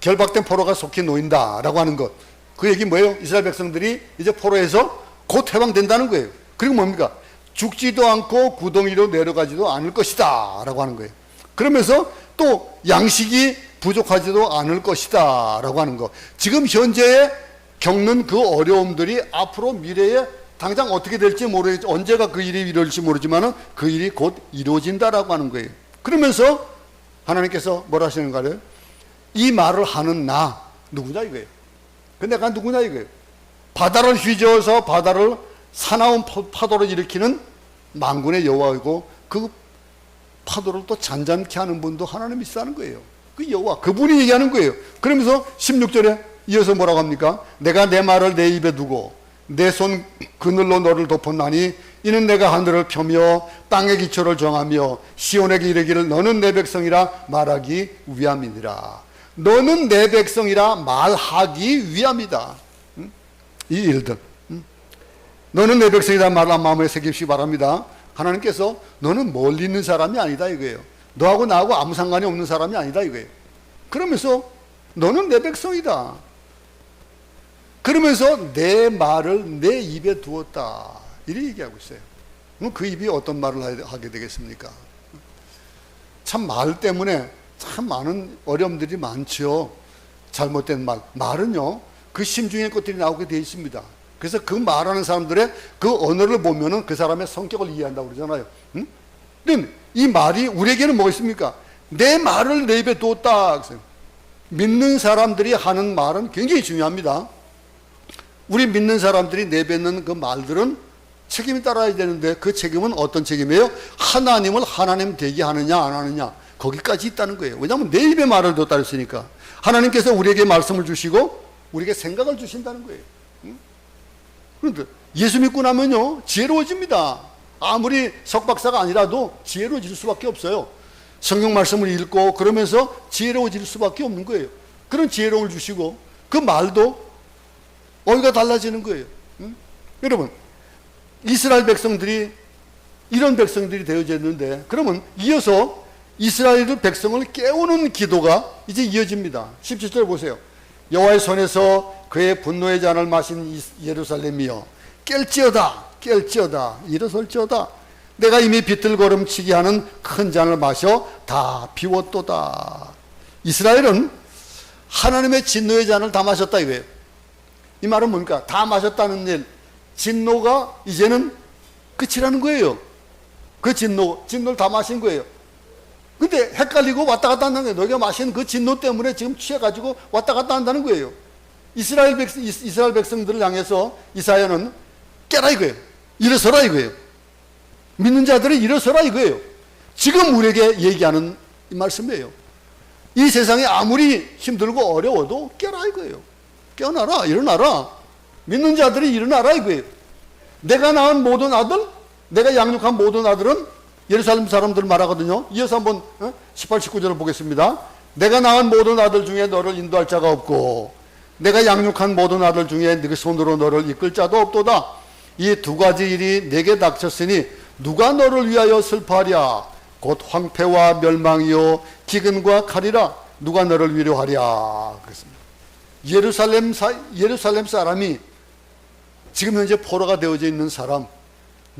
결박된 포로가 속히 놓인다라고 하는 것. 그 얘기 뭐예요? 이스라엘 백성들이 이제 포로에서 곧 해방된다는 거예요. 그리고 뭡니까? 죽지도 않고 구덩이로 내려가지도 않을 것이다 라고 하는 거예요. 그러면서 또 양식이 부족하지도 않을 것이다 라고 하는 거. 지금 현재에 겪는 그 어려움들이 앞으로 미래에 당장 어떻게 될지 모르겠지, 언제가 그 일이 이루어질지 모르지만 그 일이 곧 이루어진다라고 하는 거예요. 그러면서 하나님께서 뭐라 하시는가요? 이 말을 하는 나 누구냐 이거예요. 근데 내가 누구냐 이거예요. 바다를 휘저어서 바다를 사나운 파도를 일으키는 만군의 여호와이고 그 파도를 또 잔잔케 하는 분도 하나님이시라는 거예요. 그 여호와, 그분이 얘기하는 거예요. 그러면서 16절에 이어서 뭐라고 합니까? 내가 내 말을 내 입에 두고 내 손 그늘로 너를 덮었나니 이는 내가 하늘을 펴며 땅의 기초를 정하며 시온에게 이르기를 너는 내 백성이라 말하기 위함이니라. 너는 내 백성이라 말하기 위함이다. 이 일들. 너는 내 백성이라 말한 마음에 새깁시기 바랍니다. 하나님께서 너는 멀리 있는 사람이 아니다 이거예요. 너하고 나하고 아무 상관이 없는 사람이 아니다 이거예요. 그러면서 너는 내 백성이다. 그러면서 내 말을 내 입에 두었다. 이렇게 얘기하고 있어요. 그럼 그 입이 어떤 말을 하게 되겠습니까? 참 말 때문에 참 많은 어려움들이 많죠. 잘못된 말. 말은요, 그 심중의 것들이 나오게 되어 있습니다. 그래서 그 말하는 사람들의 그 언어를 보면은 그 사람의 성격을 이해한다고 그러잖아요. 근데 이 말이 우리에게는 뭐가 있습니까? 내 말을 내 입에 두었다. 믿는 사람들이 하는 말은 굉장히 중요합니다. 우리 믿는 사람들이 내뱉는 그 말들은 책임이 따라야 되는데 그 책임은 어떤 책임이에요? 하나님을 하나님 되게 하느냐 안 하느냐 거기까지 있다는 거예요. 왜냐하면 내 입에 말을 뒀다 했으니까. 하나님께서 우리에게 말씀을 주시고 우리에게 생각을 주신다는 거예요. 그런데 예수 믿고 나면요 지혜로워집니다. 아무리 석박사가 아니라도 지혜로워질 수밖에 없어요. 성경 말씀을 읽고 그러면서 지혜로워질 수밖에 없는 거예요. 그런 지혜로움을 주시고 그 말도 어휘가 달라지는 거예요. 여러분 이스라엘 백성들이 이런 백성들이 되어졌는데 그러면 이어서 이스라엘 백성을 깨우는 기도가 이제 이어집니다. 17절 보세요. 여호와의 손에서 그의 분노의 잔을 마신 예루살렘이여 깰지어다 일어설지어다 내가 이미 비틀거름치게 하는 큰 잔을 마셔 다 비웠도다. 이스라엘은 하나님의 진노의 잔을 다 마셨다 이거예요. 이 말은 뭡니까? 다 마셨다는 일, 진노가 이제는 끝이라는 거예요. 그 진노를 다 마신 거예요. 근데 헷갈리고 왔다 갔다 한다는 거예요. 너희가 마신 그 진노 때문에 지금 취해가지고 왔다 갔다 한다는 거예요. 이스라엘 백성들을 향해서 이사야는 깨라 이거예요. 일어서라 이거예요. 믿는 자들이 일어서라 이거예요. 지금 우리에게 얘기하는 이 말씀이에요. 이 세상이 아무리 힘들고 어려워도 깨라 이거예요. 깨어나라, 일어나라. 믿는 자들이 일어나라 이거예요. 내가 낳은 모든 아들, 내가 양육한 모든 아들은 예루살렘 사람들 말하거든요. 이어서 한번 18, 19절을 보겠습니다. 내가 낳은 모든 아들 중에 너를 인도할 자가 없고 내가 양육한 모든 아들 중에 네 손으로 너를 이끌 자도 없도다. 이 두 가지 일이 내게 닥쳤으니 누가 너를 위하여 슬퍼하랴. 곧 황폐와 멸망이요 기근과 칼이라. 누가 너를 위로하랴. 그랬습니다. 예루살렘 사람이 지금 현재 포로가 되어져 있는 사람,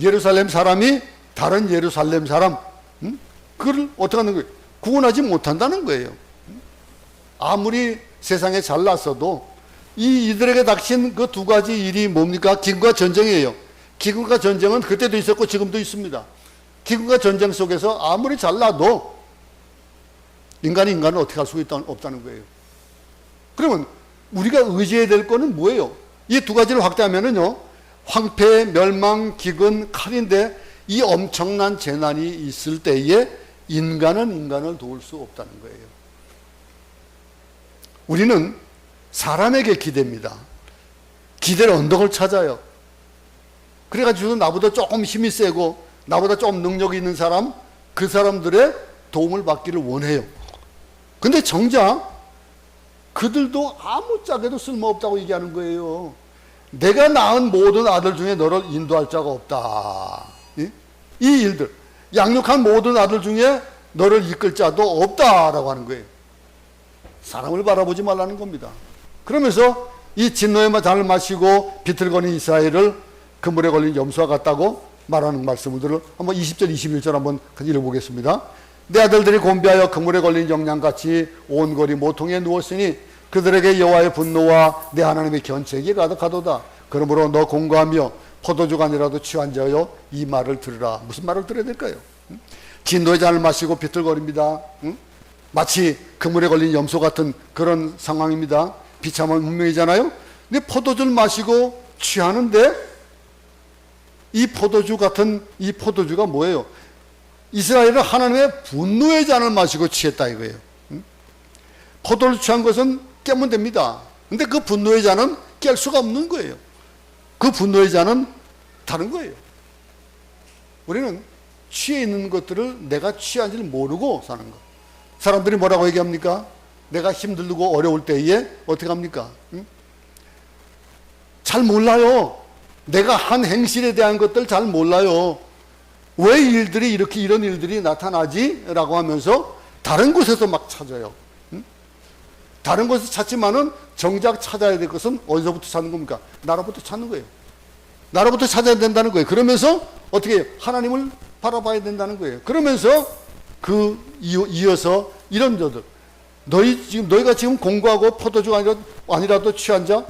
예루살렘 사람이 다른 예루살렘 사람, 그걸 어떻게 하는 거예요? 구원하지 못한다는 거예요. 아무리 세상에 잘났어도 이들에게 닥친 그 두 가지 일이 뭡니까? 기근과 전쟁이에요. 기근과 전쟁은 그때도 있었고 지금도 있습니다. 기근과 전쟁 속에서 아무리 잘나도 인간을 어떻게 할 수가 없다는 거예요. 그러면 우리가 의지해야 될 거는 뭐예요? 이 두 가지를 확대하면은요, 황폐, 멸망, 기근, 칼인데 이 엄청난 재난이 있을 때에 인간은 인간을 도울 수 없다는 거예요. 우리는 사람에게 기대입니다. 기대의 언덕을 찾아요. 그래가지고 나보다 조금 힘이 세고 나보다 조금 능력이 있는 사람, 그 사람들의 도움을 받기를 원해요. 근데 정작 그들도 아무짝에도 쓸모없다고 얘기하는 거예요. 내가 낳은 모든 아들 중에 너를 인도할 자가 없다. 이 일들, 양육한 모든 아들 중에 너를 이끌 자도 없다라고 하는 거예요. 사람을 바라보지 말라는 겁니다. 그러면서 이 진노의 잔을 마시고 비틀거린 이스라엘을 그물에 걸린 염소와 같다고 말하는 말씀들을 한번 20절 21절 한번 읽어보겠습니다. 내 아들들이 곤비하여 그물에 걸린 영양같이 온 거리 모퉁이에 누웠으니 그들에게 여호와의 분노와 내 하나님의 견책이 가득하도다. 그러므로 너 공고하며 포도주가 아니라도 취한 자여 이 말을 들으라. 무슨 말을 들어야 될까요? 진노의 잔을 마시고 비틀거립니다. 마치 그물에 걸린 염소 같은 그런 상황입니다. 비참한 운명이잖아요. 근데 포도주를 마시고 취하는데 이 포도주 같은 이 포도주가 뭐예요? 이스라엘은 하나님의 분노의 잔을 마시고 취했다 이거예요. 포도를 취한 것은 깨면 됩니다. 근데 그 분노의 잔은 깰 수가 없는 거예요. 그 분노의 잔은 다른 거예요. 우리는 취해 있는 것들을 내가 취한지를 모르고 사는 거. 사람들이 뭐라고 얘기합니까? 내가 힘들고 어려울 때에 어떻게 합니까? 잘 몰라요. 내가 한 행실에 대한 것들 잘 몰라요. 왜 이런 일들이 나타나지? 라고 하면서 다른 곳에서 막 찾아요. 다른 곳에서 찾지만은 정작 찾아야 될 것은 어디서부터 찾는 겁니까? 나로부터 찾는 거예요. 나로부터 찾아야 된다는 거예요. 그러면서 어떻게 해요? 하나님을 바라봐야 된다는 거예요. 그러면서 이어서 이런 저들, 너희가 지금 공부하고 포도주가 아니라도 취한 자,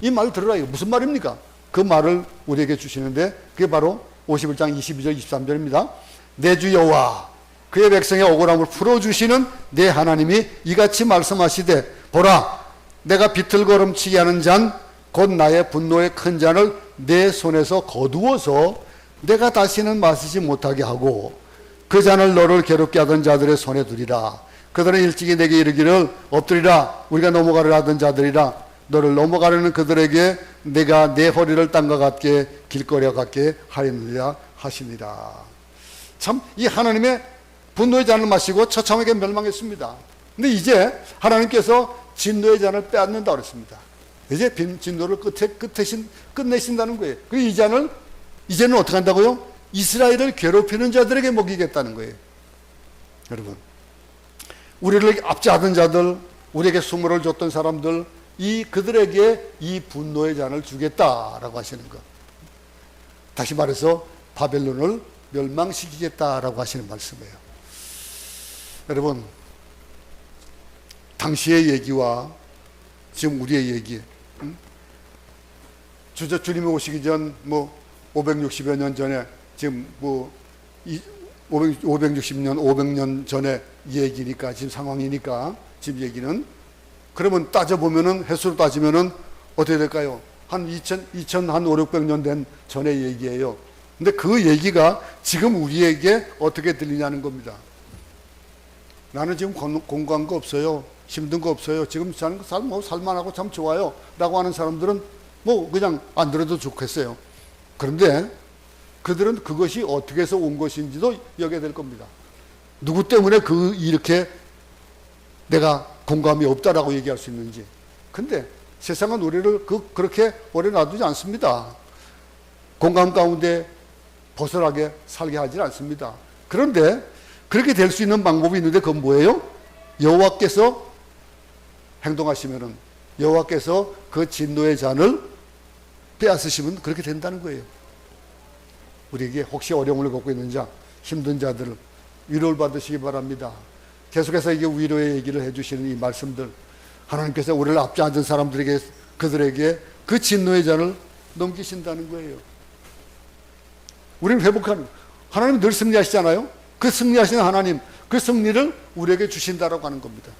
이 말을 들으라. 이거 무슨 말입니까? 그 말을 우리에게 주시는데 그게 바로 51장 22절 23절입니다. 내 주 여호와 그의 백성의 억울함을 풀어주시는 내 하나님이 이같이 말씀하시되 보라 내가 비틀거름치게 하는 잔 곧 나의 분노의 큰 잔을 내 손에서 거두어서 내가 다시는 마시지 못하게 하고 그 잔을 너를 괴롭게 하던 자들의 손에 두리라. 그들은 일찍이 내게 이르기를 엎드리라 우리가 넘어가려 하던 자들이라. 너를 넘어가려는 그들에게 내가 내 허리를 땅과 같게 길거리와 같게 하였느니라 하시니라. 참 이 하나님의 분노의 잔을 마시고 처참하게 멸망했습니다. 근데 이제 하나님께서 진노의 잔을 빼앗는다 그랬습니다. 이제 진노를 끝내신다는 거예요. 그리고 이 잔을 이제는 어떻게 한다고요? 이스라엘을 괴롭히는 자들에게 먹이겠다는 거예요. 여러분, 우리를 압제하던 자들, 우리에게 수모를 줬던 사람들, 그들에게 이 분노의 잔을 주겠다라고 하시는 것. 다시 말해서 바벨론을 멸망시키겠다라고 하시는 말씀이에요. 여러분, 당시의 얘기와 지금 우리의 얘기, 주님이 오시기 전 560여 년 전에 지금 560년, 500년 전에 얘기니까 지금 상황이니까 지금 얘기는 그러면 따져보면은 횟수로 따지면은 어떻게 될까요? 한 2000, 한 5, 600년 된 전의 얘기예요. 근데 그 얘기가 지금 우리에게 어떻게 들리냐는 겁니다. 나는 지금 공부한 거 없어요. 힘든 거 없어요. 지금 살만하고 참 좋아요. 라고 하는 사람들은 그냥 안 들어도 좋겠어요. 그런데 그들은 그것이 어떻게 해서 온 것인지도 여겨야 될 겁니다. 누구 때문에 이렇게 내가 공감이 없다라고 얘기할 수 있는지. 근데 세상은 우리를 그렇게 오래 놔두지 않습니다. 공감 가운데 벗어나게 살게 하지 않습니다. 그런데 그렇게 될 수 있는 방법이 있는데 그건 뭐예요? 여호와께서 행동하시면은 여호와께서 그 진노의 잔을 빼앗으시면 그렇게 된다는 거예요. 우리에게 혹시 어려움을 겪고 있는 자, 힘든 자들을 위로를 받으시기 바랍니다. 계속해서 이게 위로의 얘기를 해주시는 이 말씀들, 하나님께서 우리를 압제하던 사람들에게, 그들에게 그 진노의 잔을 넘기신다는 거예요. 우리는 회복하는, 하나님 늘 승리하시잖아요. 그 승리하시는 하나님, 그 승리를 우리에게 주신다라고 하는 겁니다.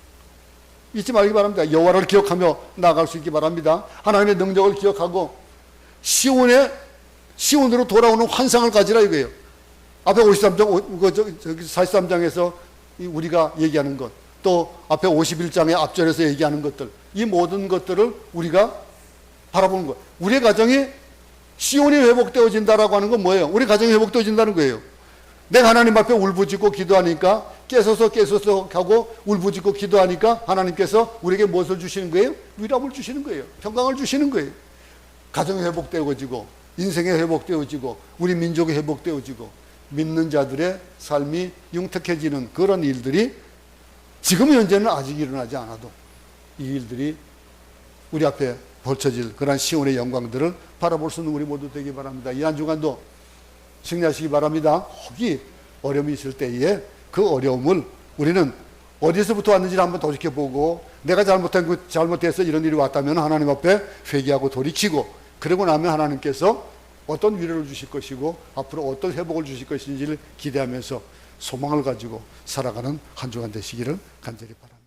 잊지 말기 바랍니다. 여호와를 기억하며 나아갈 수 있기 바랍니다. 하나님의 능력을 기억하고 시온으로 돌아오는 환상을 가지라 이거예요. 앞에 43장에서 우리가 얘기하는 것, 또 앞에 51장의 앞절에서 얘기하는 것들, 이 모든 것들을 우리가 바라보는 것. 우리의 가정이 시온이 회복되어진다라고 하는 건 뭐예요? 우리 가정이 회복되어진다는 거예요. 내가 하나님 앞에 울부짖고 기도하니까 깨서서 하고 울부짖고 기도하니까 하나님께서 우리에게 무엇을 주시는 거예요? 위로를 주시는 거예요. 평강을 주시는 거예요. 가정이 회복되어지고 인생이 회복되어지고 우리 민족이 회복되어지고 믿는 자들의 삶이 융택해지는 그런 일들이 지금 현재는 아직 일어나지 않아도 이 일들이 우리 앞에 벌쳐질 그런 시온의 영광들을 바라볼 수 있는 우리 모두 되기 바랍니다. 이 한 주간도 승리하시기 바랍니다. 혹이 어려움이 있을 때에 그 어려움을 우리는 어디서부터 왔는지를 한번 돌이켜보고 내가 잘못해서 이런 일이 왔다면 하나님 앞에 회개하고 돌이키고 그러고 나면 하나님께서 어떤 위로를 주실 것이고 앞으로 어떤 회복을 주실 것인지를 기대하면서 소망을 가지고 살아가는 한 주간 되시기를 간절히 바랍니다.